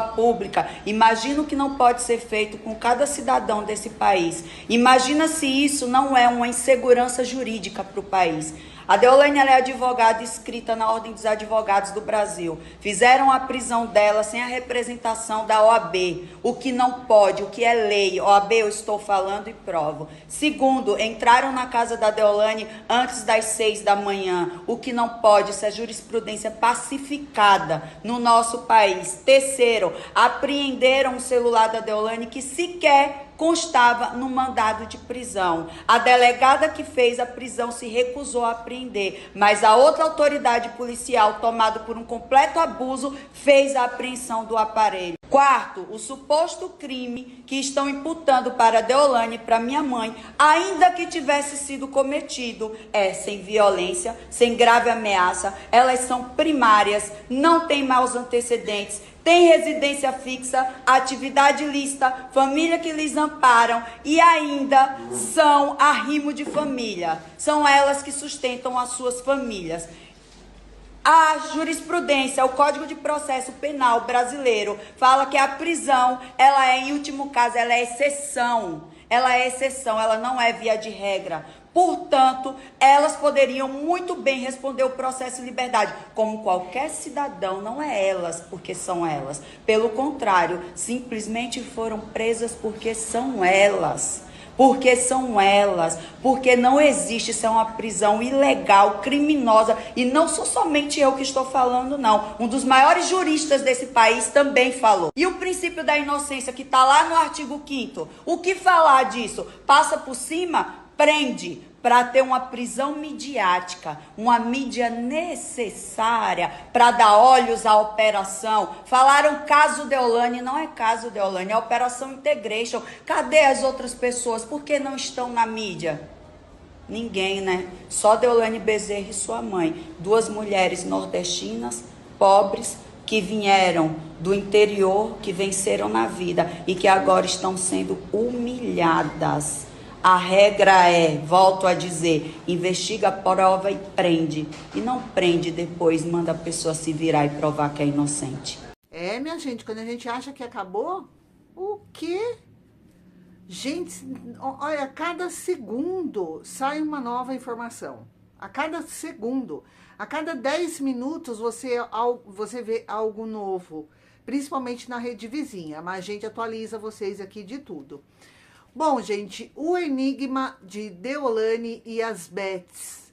pública, imagina o que não pode ser feito com cada cidadão desse país. Imagina se isso não é uma insegurança jurídica para o país. A Deolane, ela é advogada inscrita na Ordem dos Advogados do Brasil. Fizeram a prisão dela sem a representação da OAB, o que não pode, o que é lei. OAB, eu estou falando e provo. Segundo, entraram na casa da Deolane antes das 6 da manhã, o que não pode, isso é jurisprudência pacificada no nosso país. Terceiro, apreenderam o celular da Deolane, que sequer constava no mandado de prisão. A delegada que fez a prisão se recusou a apreender, mas a outra autoridade policial, tomada por um completo abuso, fez a apreensão do aparelho. Quarto, o suposto crime que estão imputando para Deolane e para minha mãe, ainda que tivesse sido cometido, é sem violência, sem grave ameaça, elas são primárias, não têm maus antecedentes, tem residência fixa, atividade lícita, família que lhes amparam e ainda são arrimo de família. São elas que sustentam as suas famílias. A jurisprudência, o Código de Processo Penal brasileiro fala que a prisão, ela é, em último caso, ela é exceção. Ela é exceção, ela não é via de regra. Portanto, elas poderiam muito bem responder o processo em liberdade, como qualquer cidadão, não é elas porque são elas. Pelo contrário, simplesmente foram presas porque são elas. Porque são elas, porque não existe, isso é uma prisão ilegal, criminosa, e não sou somente eu que estou falando, não. Um dos maiores juristas desse país também falou. E o princípio da inocência, que está lá no artigo 5º, o que falar disso? Passa por cima? Prende, para ter uma prisão midiática, uma mídia necessária para dar olhos à operação. Falaram caso Deolane, não é caso Deolane, é Operação Integration. Cadê as outras pessoas? Por que não estão na mídia? Ninguém, né? Só Deolane Bezerra e sua mãe. Duas mulheres nordestinas, pobres, que vieram do interior, que venceram na vida e que agora estão sendo humilhadas. A regra é, volto a dizer, investiga, prova e prende. E não prende depois, manda a pessoa se virar e provar que é inocente. É, minha gente, quando a gente acha que acabou, o quê? Gente, olha, a cada segundo sai uma nova informação. A cada segundo. A cada 10 minutos você vê algo novo. Principalmente na rede vizinha. Mas a gente atualiza vocês aqui de tudo. Bom, gente, o enigma de Deolane e as Beths.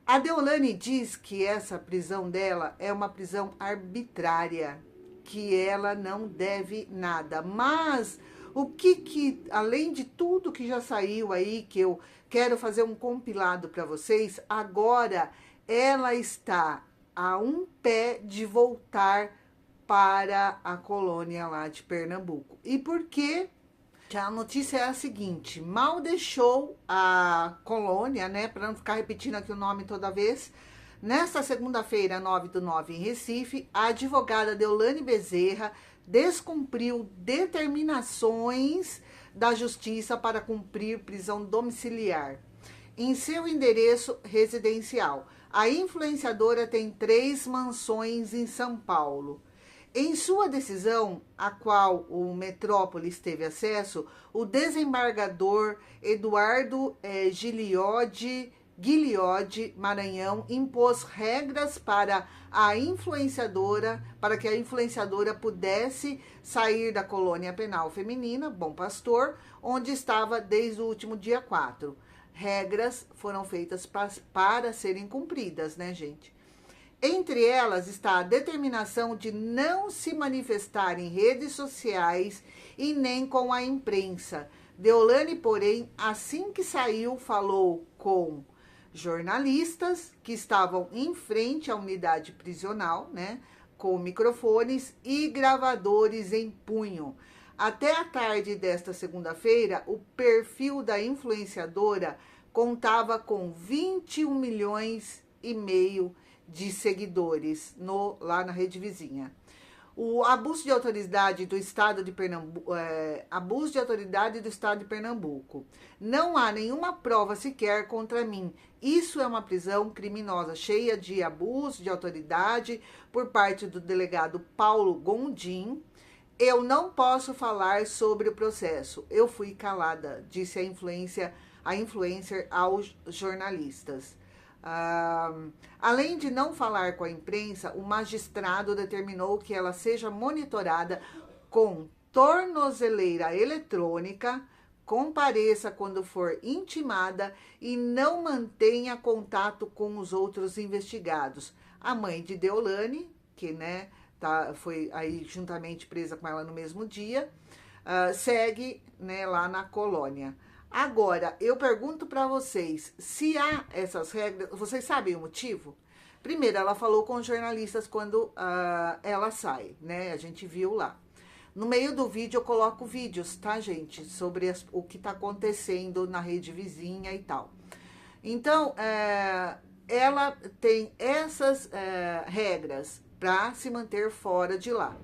A Deolane diz que essa prisão dela é uma prisão arbitrária, que ela não deve nada. Mas o que além de tudo que já saiu aí, que eu quero fazer um compilado para vocês, agora ela está a um pé de voltar para a colônia lá de Pernambuco. E por quê? A notícia é a seguinte: mal deixou a colônia, né, para não ficar repetindo aqui o nome toda vez. Nesta segunda-feira, 9/9, em Recife, a advogada Deolane Bezerra descumpriu determinações da justiça para cumprir prisão domiciliar em seu endereço residencial. A influenciadora tem 3 mansões em São Paulo. Em sua decisão, a qual o Metrópolis teve acesso, o desembargador Eduardo Gigliodi Maranhão impôs regras para que a influenciadora pudesse sair da colônia penal feminina Bom Pastor, onde estava desde o último dia 4. Regras foram feitas para serem cumpridas, né, gente? Entre elas está a determinação de não se manifestar em redes sociais e nem com a imprensa. Deolane, porém, assim que saiu, falou com jornalistas que estavam em frente à unidade prisional, né, com microfones e gravadores em punho. Até a tarde desta segunda-feira, o perfil da influenciadora contava com 21 milhões e meio de seguidores lá na rede vizinha. O abuso de autoridade do Estado de Pernambuco, Não há nenhuma prova sequer contra mim. Isso é uma prisão criminosa, cheia de abuso de autoridade por parte do delegado Paulo Gondim, Eu não posso falar sobre o processo. Eu fui calada, disse a influencer aos jornalistas. Além de não falar com a imprensa, o magistrado determinou que ela seja monitorada com tornozeleira eletrônica, compareça quando for intimada e não mantenha contato com os outros investigados. A mãe de Deolane, que foi aí juntamente presa com ela no mesmo dia, segue lá na colônia. Agora, eu pergunto para vocês, se há essas regras, vocês sabem o motivo? Primeiro, ela falou com os jornalistas quando ela sai, né? A gente viu lá. No meio do vídeo eu coloco vídeos, tá, gente? Sobre o que tá acontecendo na rede vizinha e tal. Então, ela tem essas regras para se manter fora de lá.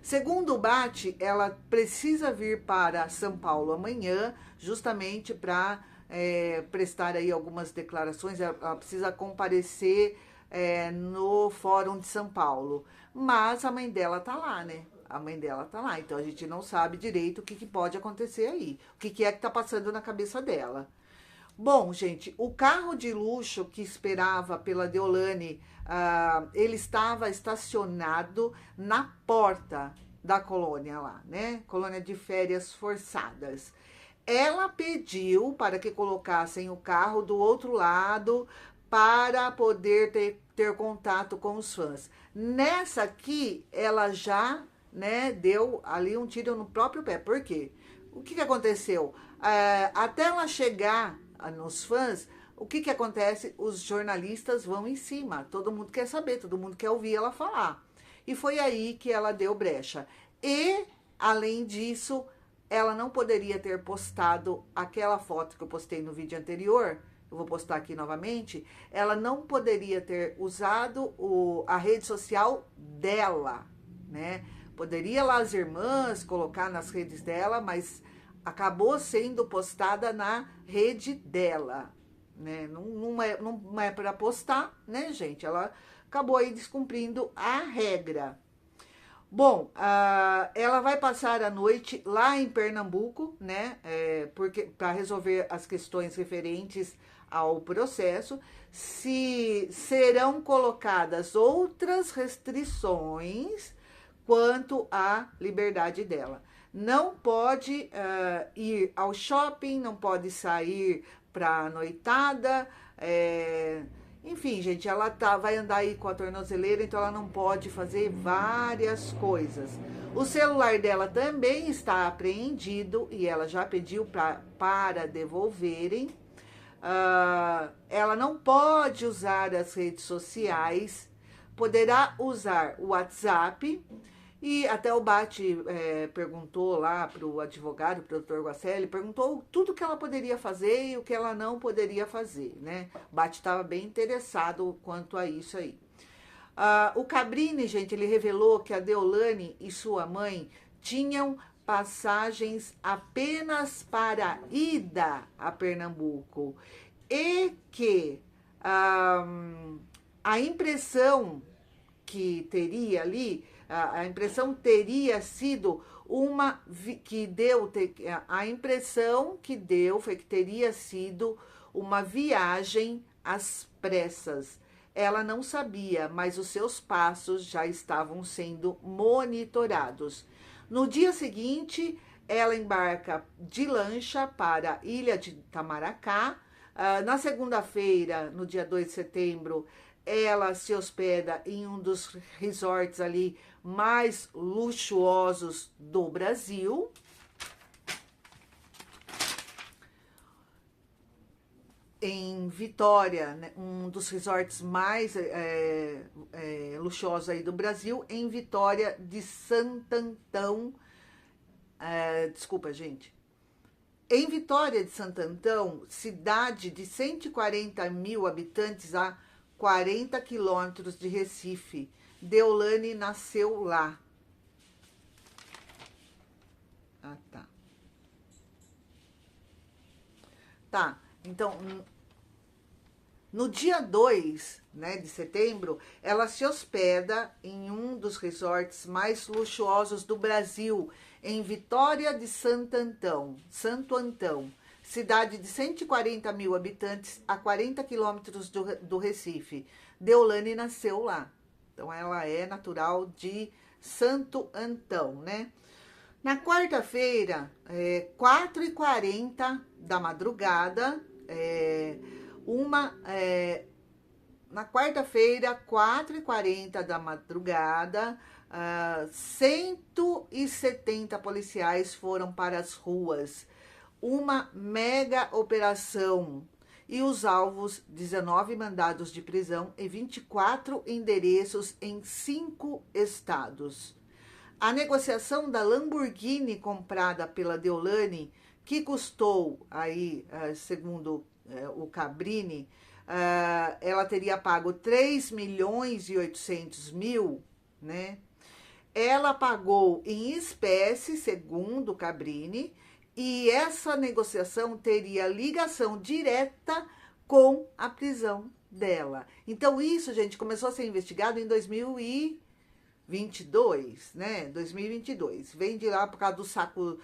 Segundo o BAT, ela precisa vir para São Paulo amanhã, justamente para prestar aí algumas declarações. Ela precisa comparecer no Fórum de São Paulo. Mas a mãe dela tá lá, né? A mãe dela tá lá, então a gente não sabe direito o que pode acontecer aí. O que é que tá passando na cabeça dela. Bom, gente, o carro de luxo que esperava pela Deolane, ele estava estacionado na porta da colônia lá, né? Colônia de férias forçadas. Ela pediu para que colocassem o carro do outro lado para poder ter contato com os fãs. Nessa aqui, ela já deu ali um tiro no próprio pé. Por quê? O que aconteceu? Até ela chegar nos fãs, o que acontece? Os jornalistas vão em cima, todo mundo quer saber, todo mundo quer ouvir ela falar. E foi aí que ela deu brecha. E, além disso, ela não poderia ter postado aquela foto que eu postei no vídeo anterior, eu vou postar aqui novamente, ela não poderia ter usado a rede social dela, né? Poderia lá as irmãs colocar nas redes dela, mas acabou sendo postada na rede dela, né? Não é para postar, né, gente? Ela acabou aí descumprindo a regra. Bom, ela vai passar a noite lá em Pernambuco, né? Porque para resolver as questões referentes ao processo, se serão colocadas outras restrições quanto à liberdade dela. Não pode ir ao shopping, não pode sair para noitada, enfim, gente, ela vai andar aí com a tornozeleira, então ela não pode fazer várias coisas. O celular dela também está apreendido e ela já pediu para devolverem. Ela não pode usar as redes sociais, poderá usar o WhatsApp. E até o BAT perguntou lá para o advogado, para o doutor Guacelli, perguntou tudo que ela poderia fazer e o que ela não poderia fazer, né? O BAT estava bem interessado quanto a isso aí. O Cabrini, gente, ele revelou que a Deolane e sua mãe tinham passagens apenas para ida a Pernambuco e que a impressão que teria ali, a impressão teria sido a impressão que deu foi que teria sido uma viagem às pressas. Ela não sabia, mas os seus passos já estavam sendo monitorados. No dia seguinte, ela embarca de lancha para a ilha de Itamaracá. Na segunda-feira, no dia 2 de setembro, ela se hospeda em um dos resorts ali mais luxuosos do Brasil. Em Vitória, né, um dos resorts mais luxuosos aí do Brasil, em Vitória de Santo Antão. Desculpa, gente. Em Vitória de Santo Antão, cidade de 140 mil habitantes a 40 quilômetros de Recife, Deolane nasceu lá. Tá. Tá, então, No dia 2, né, de setembro, ela se hospeda em um dos resorts mais luxuosos do Brasil, em Vitória de Santo Antão, cidade de 140 mil habitantes, a 40 quilômetros do Recife. Deolane nasceu lá, então ela é natural de Santo Antão, né? Na quarta-feira, 4h40 da madrugada, na quarta-feira, 4h40 da madrugada, 170 policiais foram para as ruas. Uma mega operação. E os alvos, 19 mandados de prisão e 24 endereços em 5 estados. A negociação da Lamborghini comprada pela Deolane, que custou aí, segundo o Cabrini, ela teria pago 3.800.000, né? Ela pagou em espécie, segundo o Cabrini, e essa negociação teria ligação direta com a prisão dela. Então isso, gente, começou a ser investigado em 2022, né? 2022. Vem de lá por causa do saco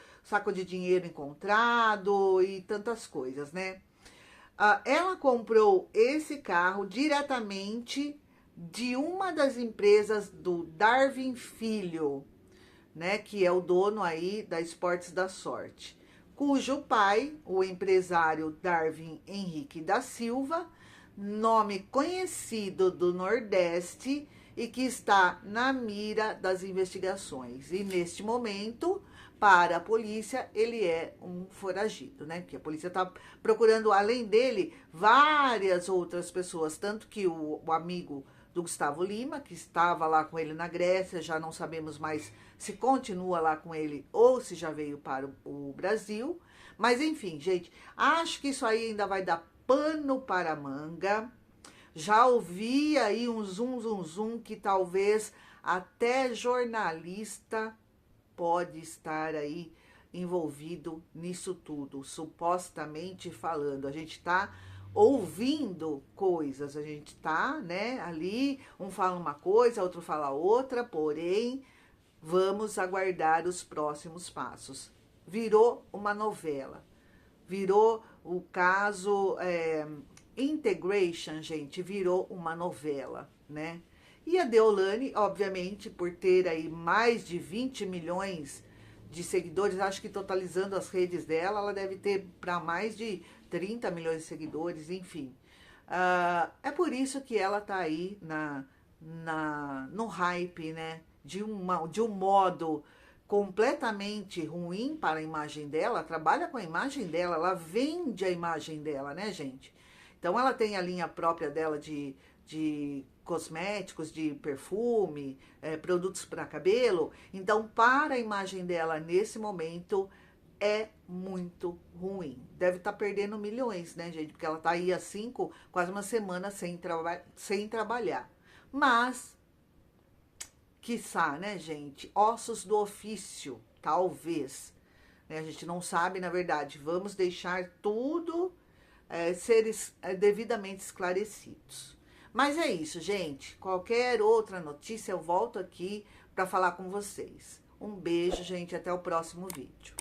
de dinheiro encontrado e tantas coisas, né? Ela comprou esse carro diretamente de uma das empresas do Darwin Filho, né, que é o dono aí da Esportes da Sorte, cujo pai, o empresário Darwin Henrique da Silva, nome conhecido do Nordeste e que está na mira das investigações. E neste momento, para a polícia, ele é um foragido, né? Porque a polícia está procurando, além dele, várias outras pessoas, tanto que o amigo do Gustavo Lima, que estava lá com ele na Grécia, já não sabemos mais se continua lá com ele ou se já veio para o Brasil. Mas enfim, gente, acho que isso aí ainda vai dar pano para manga. Já ouvi aí um zum que talvez até jornalista pode estar aí envolvido nisso tudo, supostamente falando. A gente está ouvindo coisas, a gente tá, né, ali, um fala uma coisa, outro fala outra, porém, vamos aguardar os próximos passos. Virou uma novela, virou o caso Integration, gente, virou uma novela, né? E a Deolane, obviamente, por ter aí mais de 20 milhões de seguidores, acho que totalizando as redes dela, ela deve ter para mais de 30 milhões de seguidores, enfim. É por isso que ela tá aí no hype, né? De um modo completamente ruim para a imagem dela, trabalha com a imagem dela, ela vende a imagem dela, né, gente? Então ela tem a linha própria dela de cosméticos, de perfume, produtos para cabelo. Então, para a imagem dela nesse momento, é muito ruim. Deve estar perdendo milhões, né, gente? Porque ela está aí há quase uma semana sem trabalhar. Mas, quiçá, né, gente? Ossos do ofício, talvez. Né? A gente não sabe, na verdade. Vamos deixar tudo ser devidamente esclarecidos. Mas é isso, gente. Qualquer outra notícia eu volto aqui para falar com vocês. Um beijo, gente. Até o próximo vídeo.